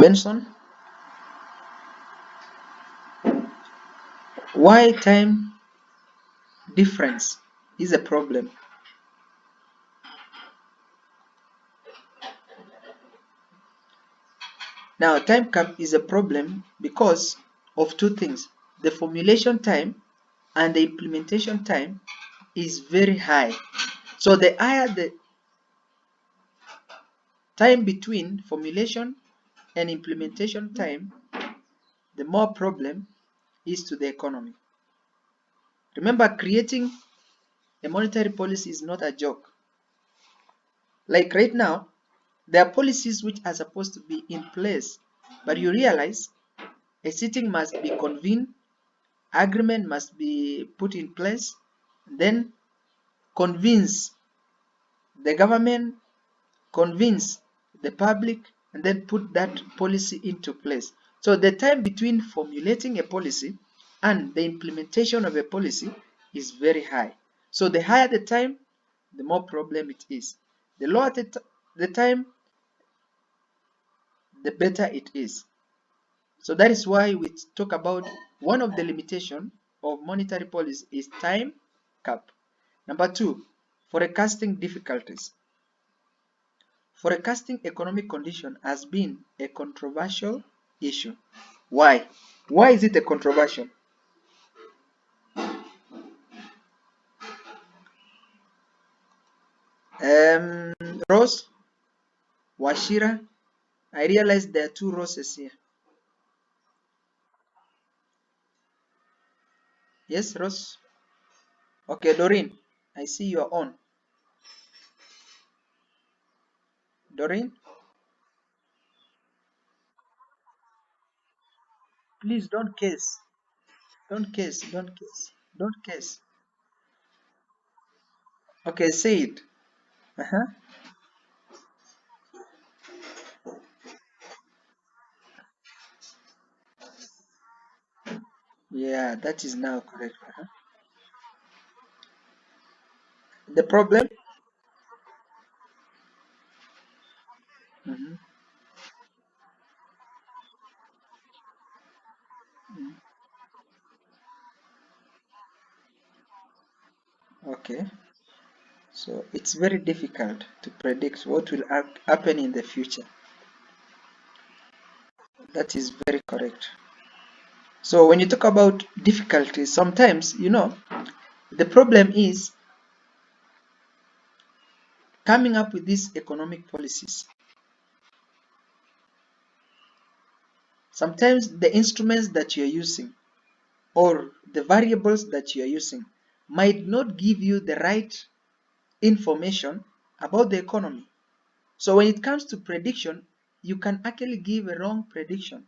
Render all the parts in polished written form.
Benson, why time difference is a problem? Now, time cap is a problem because of two things. The formulation time and the implementation time is very high. So the higher the time between formulation and implementation time, the more problem is to the economy. Remember, creating a monetary policy is not a joke. Like right now, there are policies which are supposed to be in place, but you realize a sitting must be convened, agreement must be put in place, then convince the government, convince the public, and then put that policy into place. So the time between formulating a policy and the implementation of a policy is very high. So the higher the time, the more problem it is. The lower the time, the better it is. So that is why we talk about one of the limitation of monetary policy is time cap. Number two, forecasting difficulties. Forecasting economic condition has been a controversial issue. Why? Why is it a controversial? Rose, Washira, I realize there are two Roses here. Yes, Rose? Okay, Doreen, I see you are on. Doreen, please don't case. Don't case, don't case, don't case. Okay, say it. Uh-huh. Yeah, that is now correct. Uh-huh. The problem? Mhm. Okay, so it's very difficult to predict what will happen in the future. That is very correct. So when you talk about difficulties, sometimes, the problem is coming up with these economic policies. Sometimes the instruments that you're using or the variables that you're using might not give you the right information about the economy. So when it comes to prediction, you can actually give a wrong prediction.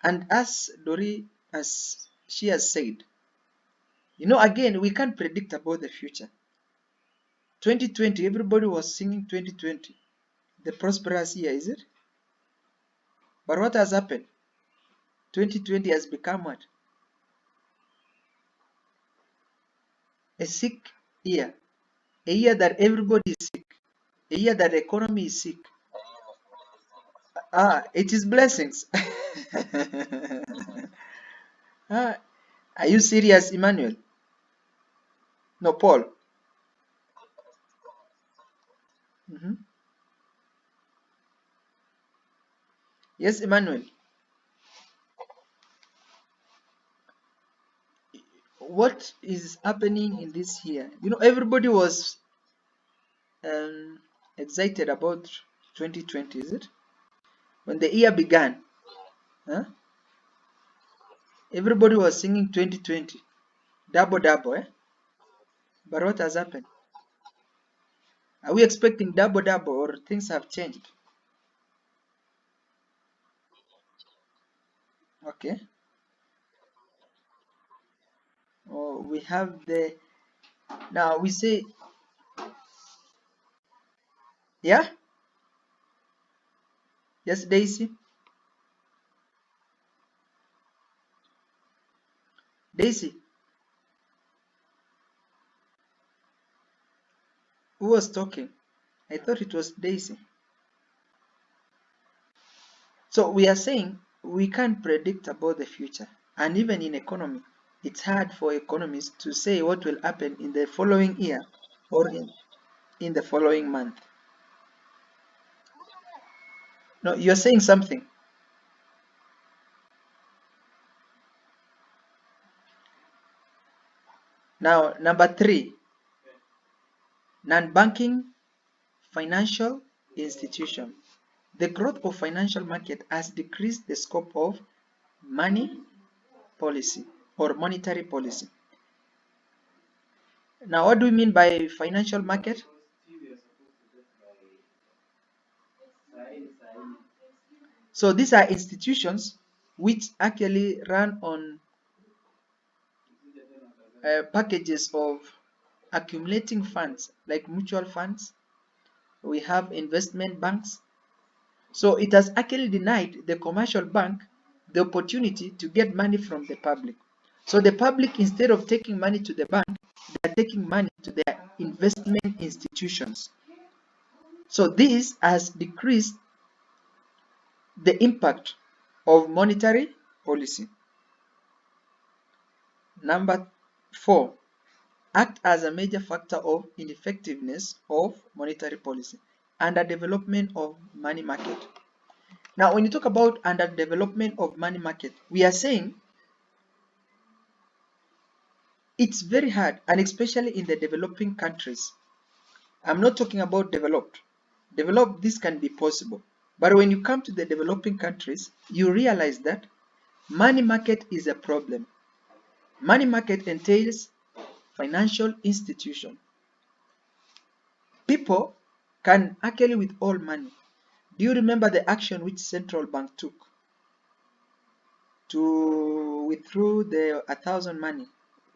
And as Dori, as she has said, again, we can't predict about the future. 2020, everybody was singing 2020, the prosperous year, is it? But what has happened? 2020 has become what? A sick year. A year that everybody is sick. A year that the economy is sick. It is blessings. ah, are you serious, Emmanuel? No, Paul. Mhm. Yes, Emmanuel. What is happening in this year? Everybody was um, excited about 2020, is it? When the year began, huh? Everybody was singing 2020. Double, double, eh? But what has happened? Are we expecting double, double, or things have changed? Okay. Oh, we have the now we say, yeah, yes, Daisy. Daisy, who was talking? I thought it was Daisy. So we are saying we can't predict about the future. And even in economy, it's hard for economists to say what will happen in the following year or in the following month. No, you're saying something. Now, number 3, non-banking financial institution. The growth of financial market has decreased the scope of money policy or monetary policy. Now, what do we mean by financial market? So these are institutions which actually run on packages of accumulating funds like mutual funds. We have investment banks. So it has actually denied the commercial bank the opportunity to get money from the public. So the public, instead of taking money to the bank, they are taking money to their investment institutions. So this has decreased the impact of monetary policy. Number 4, act as a major factor of ineffectiveness of monetary policy, underdevelopment of money market. Now, when you talk about underdevelopment of money market, we are saying it's very hard, and especially in the developing countries. I'm not talking about developed. Developed, this can be possible. But when you come to the developing countries, you realize that money market is a problem. Money market entails financial institution. People can actually withhold money. Do you remember the action which central bank took to withdraw the 1,000 money?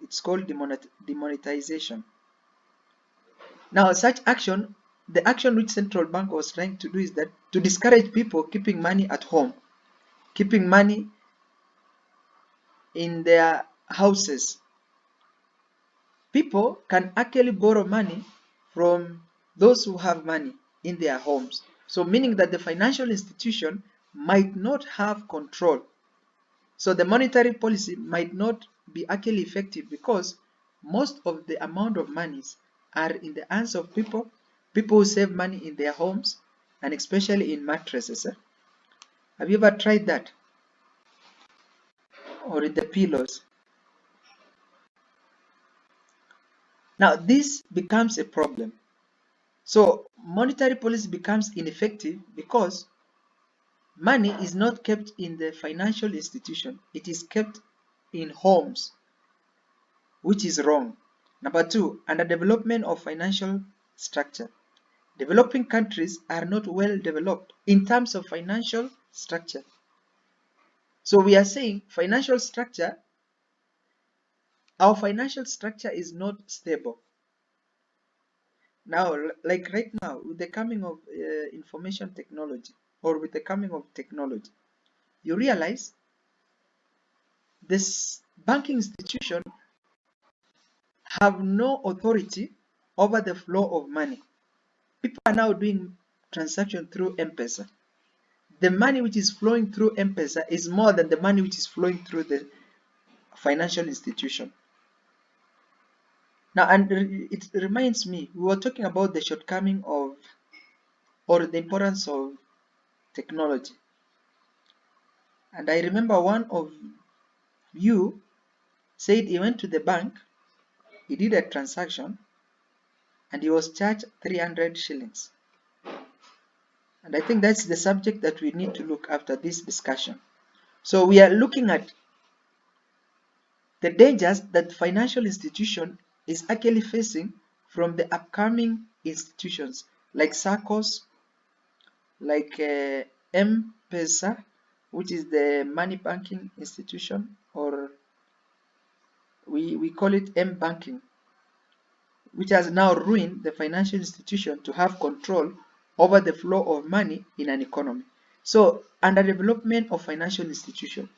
It's called demonetization. Now, such action, the action which central bank was trying to do is that to discourage people keeping money at home, keeping money in their houses. People can actually borrow money from those who have money in their homes. So meaning that the financial institution might not have control. So the monetary policy might not be actually effective because most of the amount of monies are in the hands of people, people who save money in their homes, and especially in mattresses. Have you ever tried that? Or in the pillows? Now this becomes a problem. So monetary policy becomes ineffective because money is not kept in the financial institution, it is kept in homes, which is wrong. Number 2, underdevelopment of financial structure. Developing countries are not well developed in terms of financial structure. So we are saying our financial structure is not stable. Now, like right now, with the coming of information technology or with the coming of technology, you realize this banking institution have no authority over the flow of money. People are now doing transaction through M-Pesa. The money which is flowing through M-Pesa is more than the money which is flowing through the financial institution. Now, and it reminds me, we were talking about the shortcoming of or the importance of technology. And I remember one of you said he went to the bank, he did a transaction, and he was charged 300 shillings. And I think that's the subject that we need to look after this discussion. So we are looking at the dangers that financial institution is actually facing from the upcoming institutions like SACCOs, like M-Pesa, which is the money banking institution, or we call it M-banking, which has now ruined the financial institution to have control over the flow of money in an economy. So, under development of financial institution.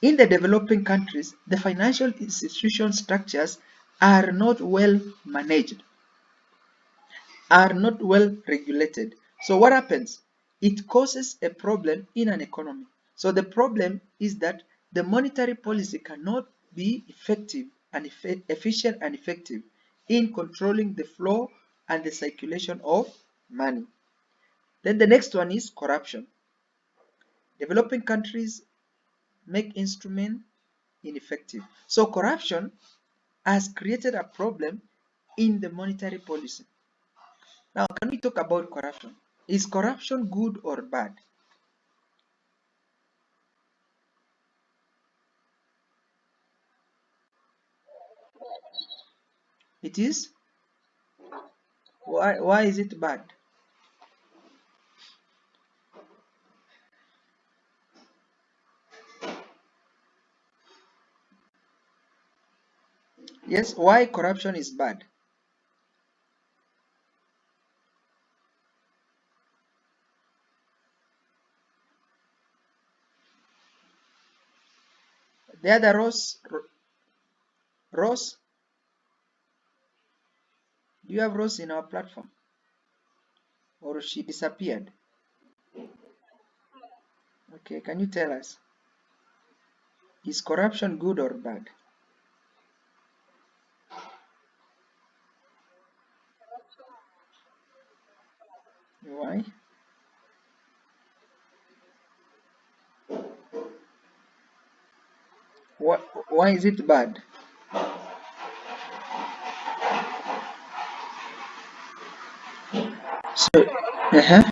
In the developing countries, the financial institution structures are not well managed, are not well regulated. So what happens? it causes a problem in an economy. So the problem is that the monetary policy cannot be effective and efficient and effective in controlling the flow and the circulation of money. Then the next one is corruption. Developing countries make instrument ineffective. So corruption has created a problem in the monetary policy. Now, can we talk about corruption? Is corruption good or bad? It is. Why is it bad? Yes, why corruption is bad? The other Rose, do you have Rose in our platform? Or she disappeared? Okay, can you tell us? Is corruption good or bad? Why? Why is it bad? So, uh-huh.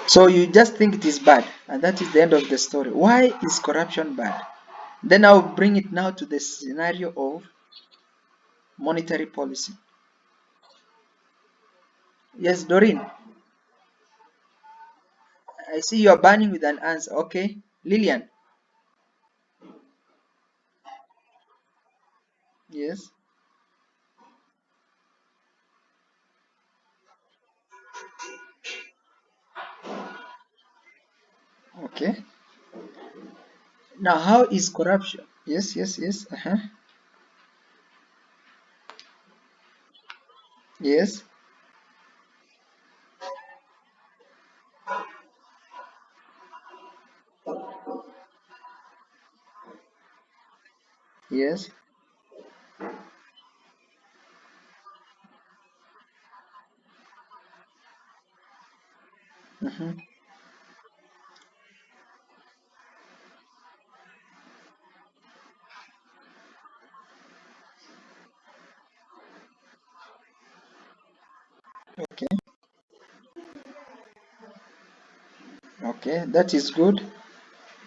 So you just think it is bad, and that is the end of the story. Why is corruption bad? Then I'll bring it now to the scenario of monetary policy. Yes, Doreen, I see you are burning with an answer. Okay, Lillian. Yes. Okay. Now, how is corruption? Yes, yes, yes. Uh-huh. Yes, yes. Mm-hmm. Okay. Okay, that is good.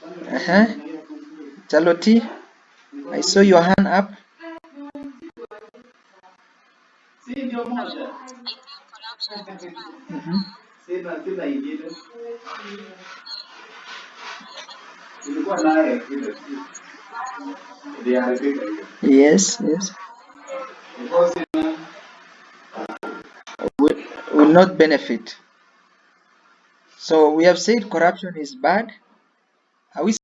Uh-huh. Charlotte, I saw your hand up. Mm-hmm. Yes, yes. Will, will not benefit. So we have said corruption is bad. Are we